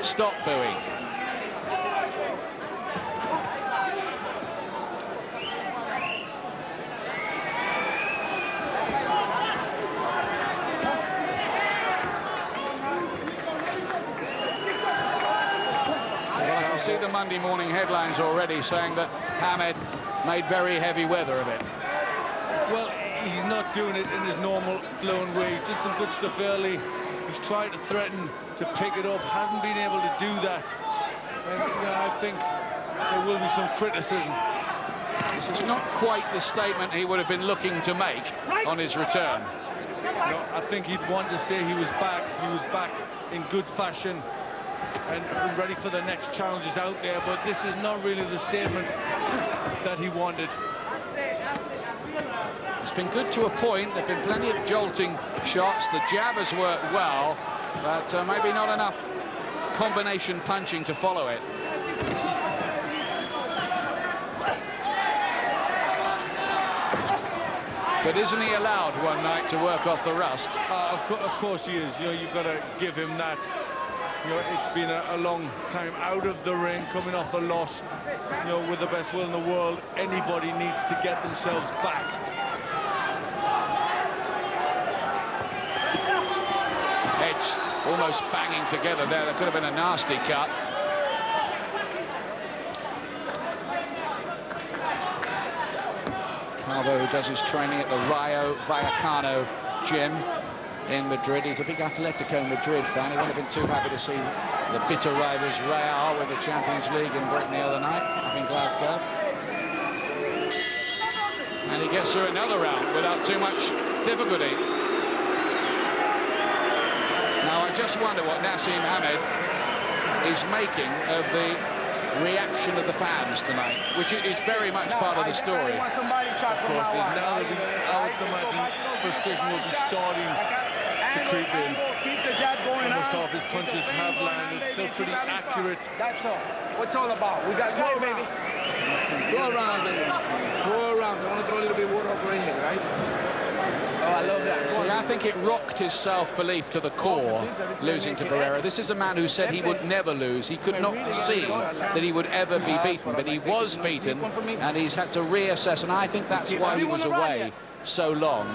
stop booing. See the Monday morning headlines already saying that Hamed made very heavy weather of it. Well, he's not doing it in his normal flowing way. He did some good stuff early. He's tried to threaten to pick it up, hasn't been able to do that. And I think there will be some criticism. This is not quite the statement he would have been looking to make on his return. No, I think he'd want to say he was back. He was back in good fashion and ready for the next challenges out there, but this is not really the statement that he wanted. It's been good to a point. There have been plenty of jolting shots. The jab has worked well, but maybe not enough combination punching to follow it. But isn't he allowed one night to work off the rust? Of course he is. You know, you've got to give him that. You know, it's been a long time out of the ring, coming off a loss. You know, with the best will in the world, anybody needs to get themselves back. Heads almost banging together there. There could have been a nasty cut. Calvo, who does his training at the Rayo Vallecano gym in Madrid. He's a big Atletico Madrid fan. He wouldn't have been too happy to see the bitter rivals Real with the Champions League in Britain the other night up in Glasgow. And he gets through another round without too much difficulty. Now I just wonder what Naseem Hamed is making of the reaction of the fans tonight, which is very much part of the story. Of course, now that I would imagine frustration will be starting to creep in. Almost half his punches have landed, still pretty accurate. That's all. What's all about? We got to go, baby. Go around, baby. Go around. I want to throw a little bit of water over here, right? Oh, I love that. See, I think it rocked his self-belief to the core, losing to Barrera. This is a man who said he would never lose. He could not see that he would ever be beaten, but he was beaten, and he's had to reassess, and I think that's why he was away so long.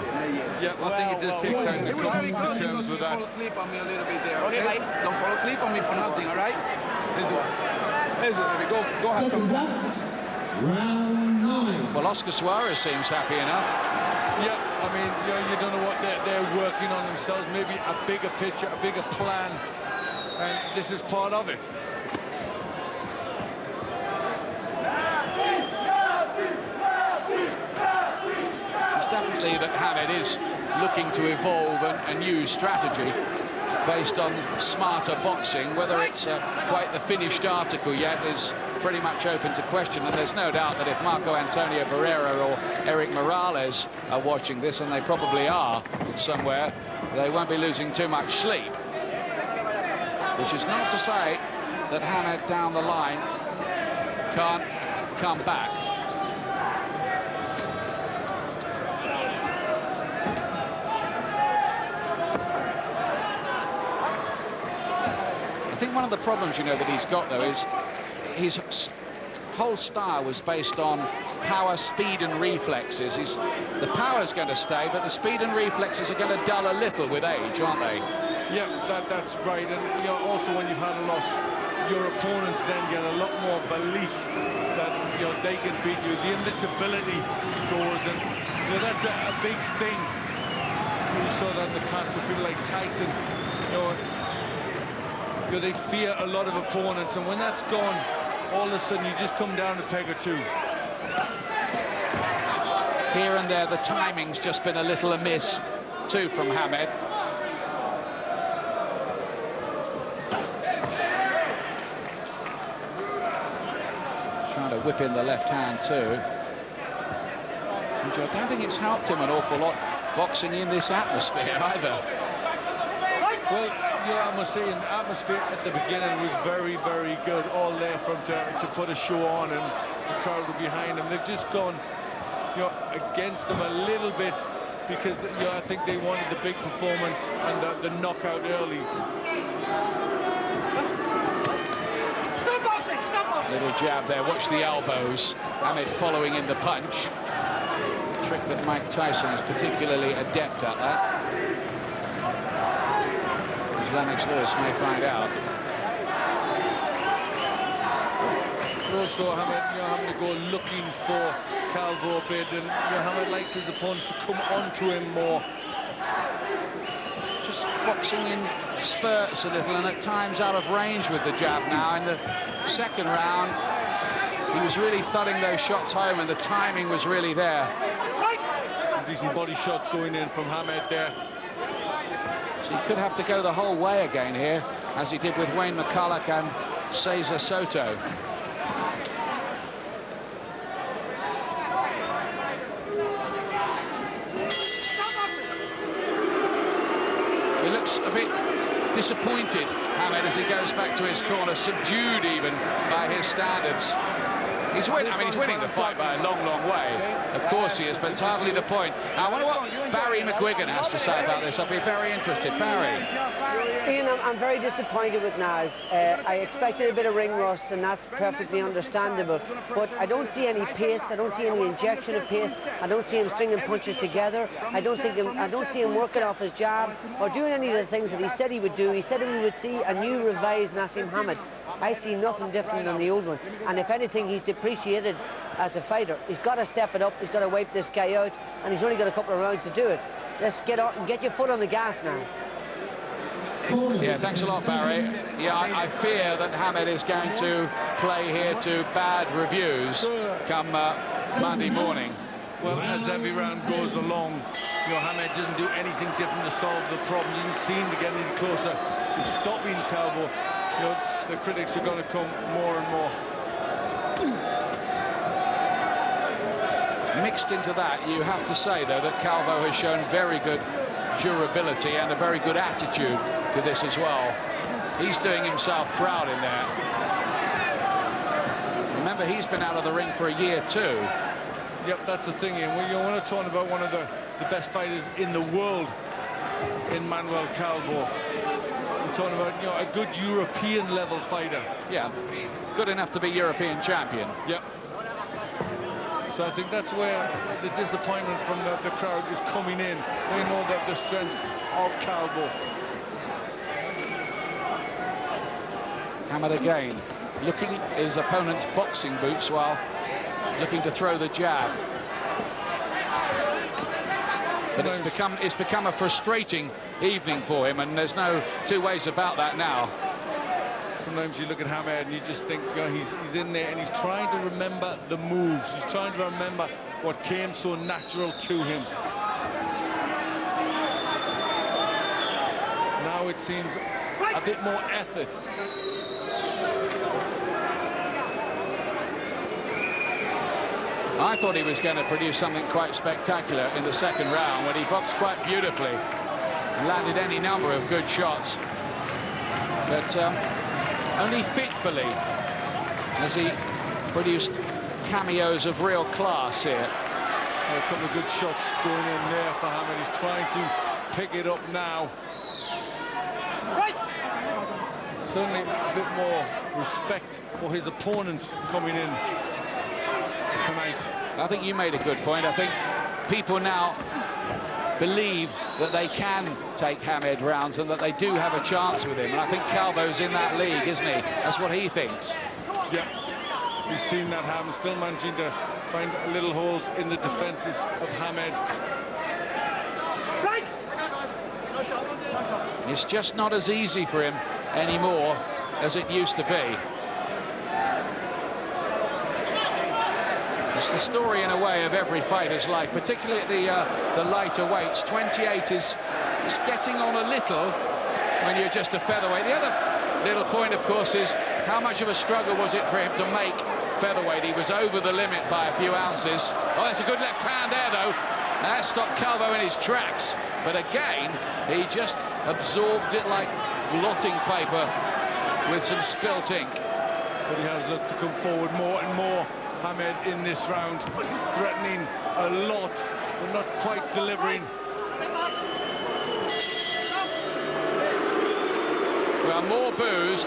Yeah, I think it does take time to come to terms with that. Don't fall asleep on me a little bit there, okay? Don't fall asleep on me for nothing, all right? Let's do it. Let's do it, baby. Go have some fun. Round 9. Well, Oscar Suarez seems happy enough. Yeah, I mean, you don't know what they're working on themselves. Maybe a bigger picture, a bigger plan, and this is part of it. It's definitely that Hamed is looking to evolve a new strategy based on smarter boxing. Whether it's quite the finished article yet is pretty much open to question, and there's no doubt that if Marco Antonio Barrera or Eric Morales are watching this, and they probably are somewhere, they won't be losing too much sleep. Which is not to say that Hamed down the line can't come back. I think one of the problems, you know, that he's got, though, is his whole style was based on power, speed and reflexes. The power's going to stay, but the speed and reflexes are going to dull a little with age, aren't they? Yeah, that's right. And you know, also when you've had a loss, your opponents then get a lot more belief that they can beat you. The invincibility goes, and that's a big thing. We saw that in the past with people like Tyson. They fear a lot of opponents, and when that's gone, all of a sudden you just come down a peg or two. Here and there, the timing's just been a little amiss, too, from Hamed. Trying to whip in the left hand, too. And I don't think it's helped him an awful lot boxing in this atmosphere, either. Well, yeah, I must say, the atmosphere at the beginning was very, very good. All there for him to put a show on, and the crowd were behind him. They've just gone, against him a little bit because, I think they wanted the big performance and the knockout early. Little jab there. Watch the elbows. Hamed following in the punch. Trick that Mike Tyson is particularly adept at that. As Lennox Lewis may find out. But also Hamed, having to go looking for Calvo a bit, and Hamed likes his opponents to come onto him more. Just boxing in spurts a little, and at times out of range with the jab now. In the second round, he was really thudding those shots home, and the timing was really there. Decent body shots going in from Hamed there. So he could have to go the whole way again here, as he did with Wayne McCulloch and Cesar Soto. He looks a bit disappointed, Hamed, as he goes back to his corner, subdued even by his standards. He's winning. I mean, he's winning the fight by a long, long way. Of course he is, but it's hardly the point. Now, I wonder what Barry McGuigan has to say about this. I'll be very interested. Barry. Ian, I'm very disappointed with Nas. I expected a bit of ring rust, and that's perfectly understandable. But I don't see any pace. I don't see any injection of pace. I don't see him stringing punches together. I don't see him working off his jab or doing any of the things that he said he would do. He said we would see a new revised Naseem Hamed. I see nothing different than the old one. And if anything, he's depreciated as a fighter. He's got to step it up. He's got to wipe this guy out. And he's only got a couple of rounds to do it. Let's get out and get your foot on the gas, Nas. Yeah, thanks a lot, Barry. Yeah, I fear that Hamed is going to play here to bad reviews come Monday morning. Well, as every round goes along, Hamed doesn't do anything different to solve the problem. He doesn't seem to get any closer to stopping Calvo. The critics are going to come more and more. Mixed into that, you have to say, though, that Calvo has shown very good durability and a very good attitude to this as well. He's doing himself proud in there. Remember, he's been out of the ring for a year too. Yep, that's the thing, Ian. You want to talk about one of the best fighters in the world in Manuel Calvo. We're talking about a good European level fighter. Yeah, good enough to be European champion. Yep. So I think that's where the disappointment from the crowd is coming in. They know that the strength of Calvo. Hamed again, looking at his opponent's boxing boots while looking to throw the jab. But it's become a frustrating evening for him, and there's no two ways about that now. Sometimes you look at Hamed and you just think, he's in there and he's trying to remember the moves. He's trying to remember what came so natural to him. Now it seems a bit more effort. I thought he was going to produce something quite spectacular in the second round when he boxed quite beautifully and landed any number of good shots. But only fitfully has he produced cameos of real class here. A couple of good shots going in there for Hamed. He's trying to pick it up now. Certainly a bit more respect for his opponents coming in tonight. I think you made a good point. I think people now believe that they can take Hamed rounds and that they do have a chance with him. And I think Calvo's in that league, isn't he? That's what he thinks. Yeah, we've seen that happen. Still managing to find little holes in the defences of Hamed. It's just not as easy for him anymore as it used to be. It's the story, in a way, of every fighter's life, particularly at the lighter weights. 28 is getting on a little when you're just a featherweight. The other little point, of course, is how much of a struggle was it for him to make featherweight? He was over the limit by a few ounces. Oh, that's a good left hand there, though. That stopped Calvo in his tracks. But again, he just absorbed it like blotting paper with some spilt ink. But he has looked to come forward more and more, Hamed, in this round, threatening a lot, but not quite delivering. Well, more boos.